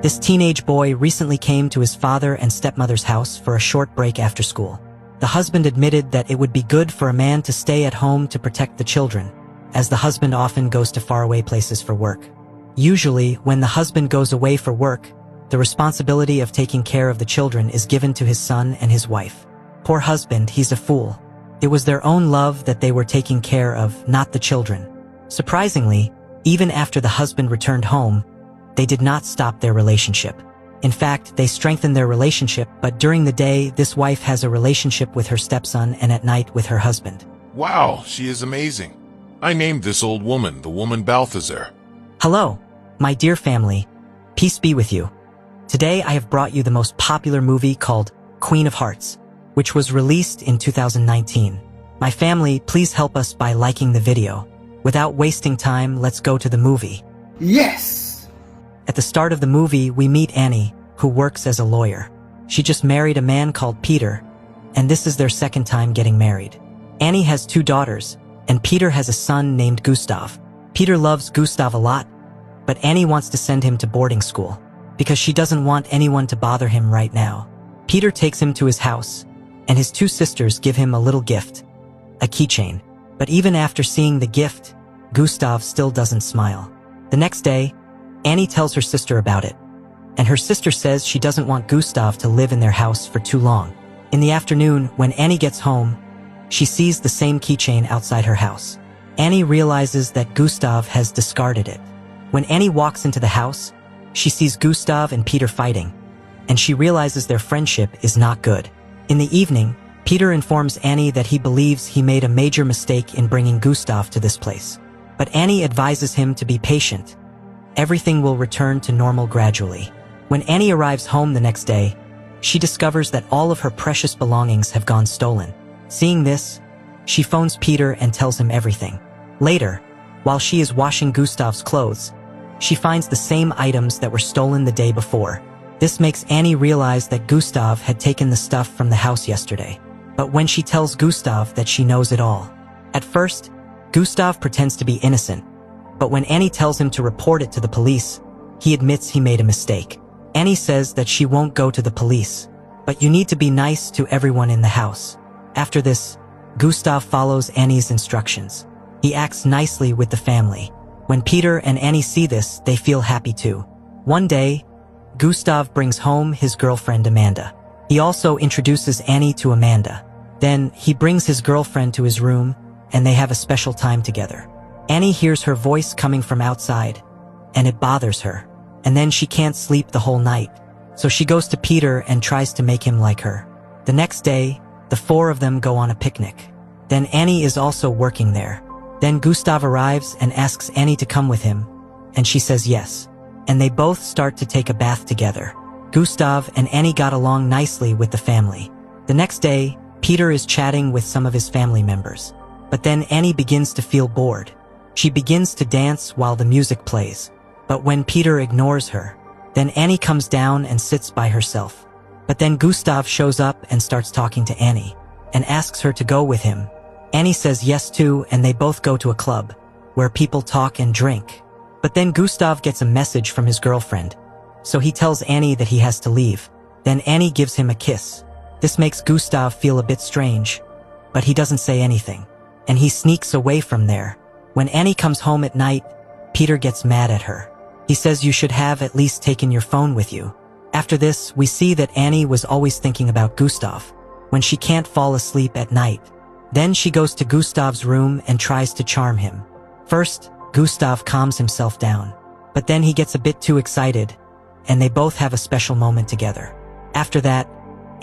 This teenage boy recently came to his father and stepmother's house for a short break after school. The husband admitted that it would be good for a man to stay at home to protect the children, as the husband often goes to faraway places for work. Usually, when the husband goes away for work, the responsibility of taking care of the children is given to his son and his wife. Poor husband, he's a fool. It was their own love that they were taking care of, not the children. Surprisingly, even after the husband returned home, they did not stop their relationship. In fact, they strengthened their relationship, but during the day, this wife has a relationship with her stepson and at night with her husband. Wow, she is amazing. I named this old woman the woman Balthazar. Hello, my dear family. Peace be with you. Today I have brought you the most popular movie called Queen of Hearts, which was released in 2019. My family, please help us by liking the video. Without wasting time, let's go to the movie. Yes! At the start of the movie, we meet Annie, who works as a lawyer. She just married a man called Peter, and this is their second time getting married. Annie has 2 daughters, and Peter has a son named Gustav. Peter loves Gustav a lot, but Annie wants to send him to boarding school, because she doesn't want anyone to bother him right now. Peter takes him to his house, and his 2 sisters give him a little gift, a keychain. But even after seeing the gift, Gustav still doesn't smile. The next day, Annie tells her sister about it, and her sister says she doesn't want Gustav to live in their house for too long. In the afternoon, when Annie gets home, she sees the same keychain outside her house. Annie realizes that Gustav has discarded it. When Annie walks into the house, she sees Gustav and Peter fighting, and she realizes their friendship is not good. In the evening, Peter informs Annie that he believes he made a major mistake in bringing Gustav to this place. But Annie advises him to be patient. Everything will return to normal gradually. When Annie arrives home the next day, she discovers that all of her precious belongings have gone stolen. Seeing this, she phones Peter and tells him everything. Later, while she is washing Gustav's clothes, she finds the same items that were stolen the day before. This makes Annie realize that Gustav had taken the stuff from the house yesterday. But when she tells Gustav that she knows it all, at first, Gustav pretends to be innocent. But when Annie tells him to report it to the police, he admits he made a mistake. Annie says that she won't go to the police, but you need to be nice to everyone in the house. After this, Gustav follows Annie's instructions. He acts nicely with the family. When Peter and Annie see this, they feel happy too. One day, Gustav brings home his girlfriend Amanda. He also introduces Annie to Amanda. Then, he brings his girlfriend to his room, and they have a special time together. Annie hears her voice coming from outside, and it bothers her. And then she can't sleep the whole night, so she goes to Peter and tries to make him like her. The next day, the 4 of them go on a picnic. Then Annie is also working there. Then Gustav arrives and asks Annie to come with him, and she says yes. And they both start to take a bath together. Gustav and Annie got along nicely with the family. The next day, Peter is chatting with some of his family members. But then Annie begins to feel bored. She begins to dance while the music plays. But when Peter ignores her, then Annie comes down and sits by herself. But then Gustav shows up and starts talking to Annie, and asks her to go with him. Annie says yes too, and they both go to a club, where people talk and drink. But then Gustav gets a message from his girlfriend, so he tells Annie that he has to leave. Then Annie gives him a kiss. This makes Gustav feel a bit strange, but he doesn't say anything, and he sneaks away from there. When Annie comes home at night, Peter gets mad at her. He says you should have at least taken your phone with you. After this, we see that Annie was always thinking about Gustav, when she can't fall asleep at night. Then she goes to Gustav's room and tries to charm him. First, Gustav calms himself down, but then he gets a bit too excited, and they both have a special moment together. After that,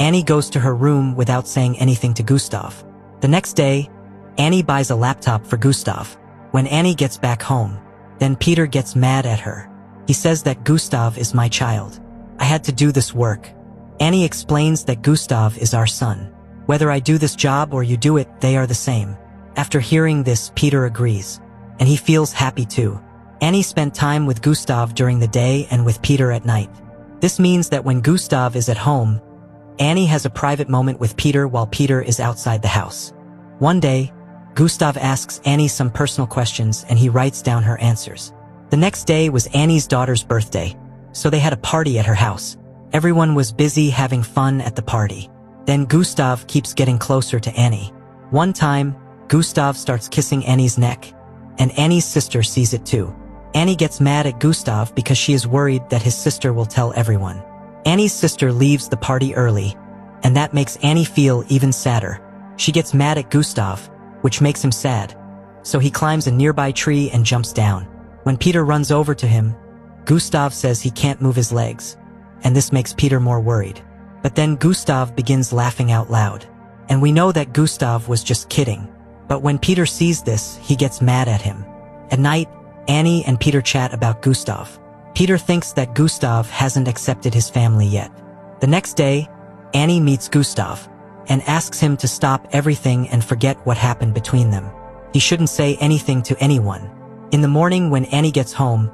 Annie goes to her room without saying anything to Gustav. The next day, Annie buys a laptop for Gustav. When Annie gets back home, then Peter gets mad at her. He says that Gustav is my child. I had to do this work. Annie explains that Gustav is our son. Whether I do this job or you do it, they are the same. After hearing this, Peter agrees, and he feels happy too. Annie spent time with Gustav during the day and with Peter at night. This means that when Gustav is at home, Annie has a private moment with Peter while Peter is outside the house. One day, Gustav asks Annie some personal questions and he writes down her answers. The next day was Annie's daughter's birthday. so they had a party at her house. Everyone was busy having fun at the party. Then Gustav keeps getting closer to Annie. One time, Gustav starts kissing Annie's neck, and Annie's sister sees it too. Annie gets mad at Gustav because she is worried that his sister will tell everyone. Annie's sister leaves the party early, and that makes Annie feel even sadder. She gets mad at Gustav, which makes him sad, so he climbs a nearby tree and jumps down. When Peter runs over to him, Gustav says he can't move his legs, and this makes Peter more worried. But then Gustav begins laughing out loud, and we know that Gustav was just kidding. But when Peter sees this, he gets mad at him. At night, Annie and Peter chat about Gustav. Peter thinks that Gustav hasn't accepted his family yet. The next day, Annie meets Gustav and asks him to stop everything and forget what happened between them. He shouldn't say anything to anyone. In the morning when Annie gets home,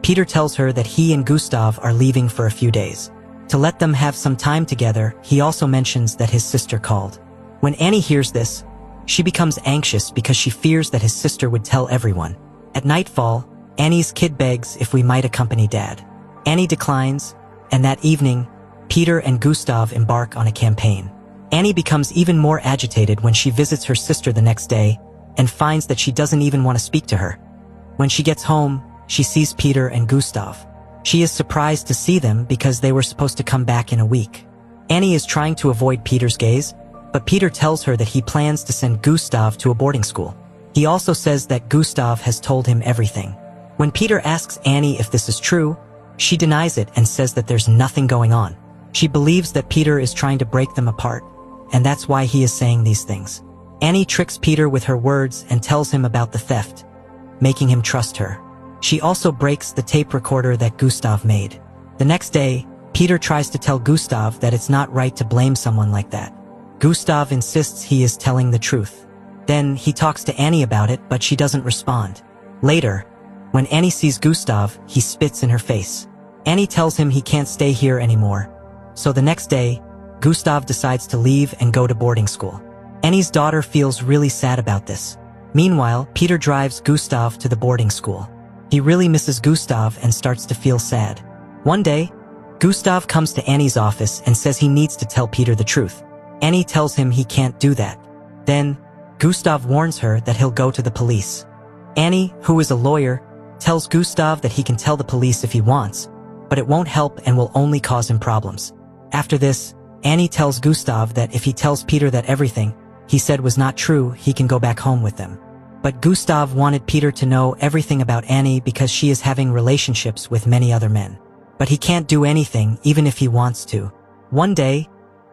Peter tells her that he and Gustav are leaving for a few days. To let them have some time together, he also mentions that his sister called. When Annie hears this, she becomes anxious because she fears that his sister would tell everyone. At nightfall, Annie's kid begs if we might accompany Dad. Annie declines, and that evening, Peter and Gustav embark on a campaign. Annie becomes even more agitated when she visits her sister the next day and finds that she doesn't even want to speak to her. When she gets home, she sees Peter and Gustav. She is surprised to see them because they were supposed to come back in a week. Annie is trying to avoid Peter's gaze, but Peter tells her that he plans to send Gustav to a boarding school. He also says that Gustav has told him everything. When Peter asks Annie if this is true, she denies it and says that there's nothing going on. She believes that Peter is trying to break them apart, and that's why he is saying these things. Annie tricks Peter with her words and tells him about the theft, making him trust her. She also breaks the tape recorder that Gustav made. The next day, Peter tries to tell Gustav that it's not right to blame someone like that. Gustav insists he is telling the truth. Then he talks to Annie about it, but she doesn't respond. Later, when Annie sees Gustav, he spits in her face. Annie tells him he can't stay here anymore. So the next day, Gustav decides to leave and go to boarding school. Annie's daughter feels really sad about this. Meanwhile, Peter drives Gustav to the boarding school. He really misses Gustav and starts to feel sad. One day, Gustav comes to Annie's office and says he needs to tell Peter the truth. Annie tells him he can't do that. Then, Gustav warns her that he'll go to the police. Annie, who is a lawyer, tells Gustav that he can tell the police if he wants, but it won't help and will only cause him problems. After this, Annie tells Gustav that if he tells Peter that everything he said was not true, he can go back home with them. But Gustav wanted Peter to know everything about Annie because she is having relationships with many other men. But he can't do anything even if he wants to. One day,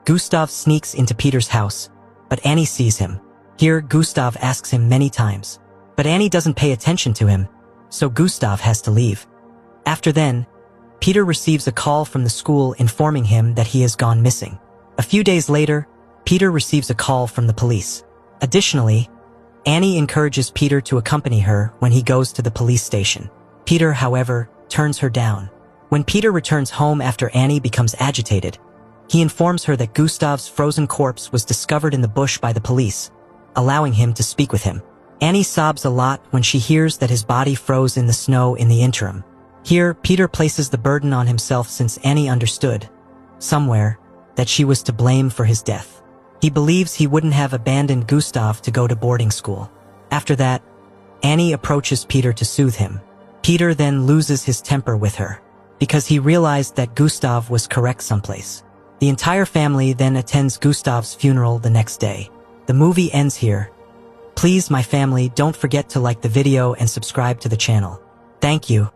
Gustav sneaks into Peter's house, but Annie sees him. Here, Gustav asks him many times, but Annie doesn't pay attention to him, so Gustav has to leave. After then, Peter receives a call from the school informing him that he has gone missing. A few days later, Peter receives a call from the police. Additionally, Annie encourages Peter to accompany her when he goes to the police station. Peter, however, turns her down. When Peter returns home after Annie becomes agitated, he informs her that Gustav's frozen corpse was discovered in the bush by the police, allowing him to speak with him. Annie sobs a lot when she hears that his body froze in the snow in the interim. Here, Peter places the burden on himself since Annie understood, somewhere, that she was to blame for his death. He believes he wouldn't have abandoned Gustav to go to boarding school. After that, Annie approaches Peter to soothe him. Peter then loses his temper with her, because he realized that Gustav was correct someplace. The entire family then attends Gustav's funeral the next day. The movie ends here. Please, my family, don't forget to like the video and subscribe to the channel. Thank you.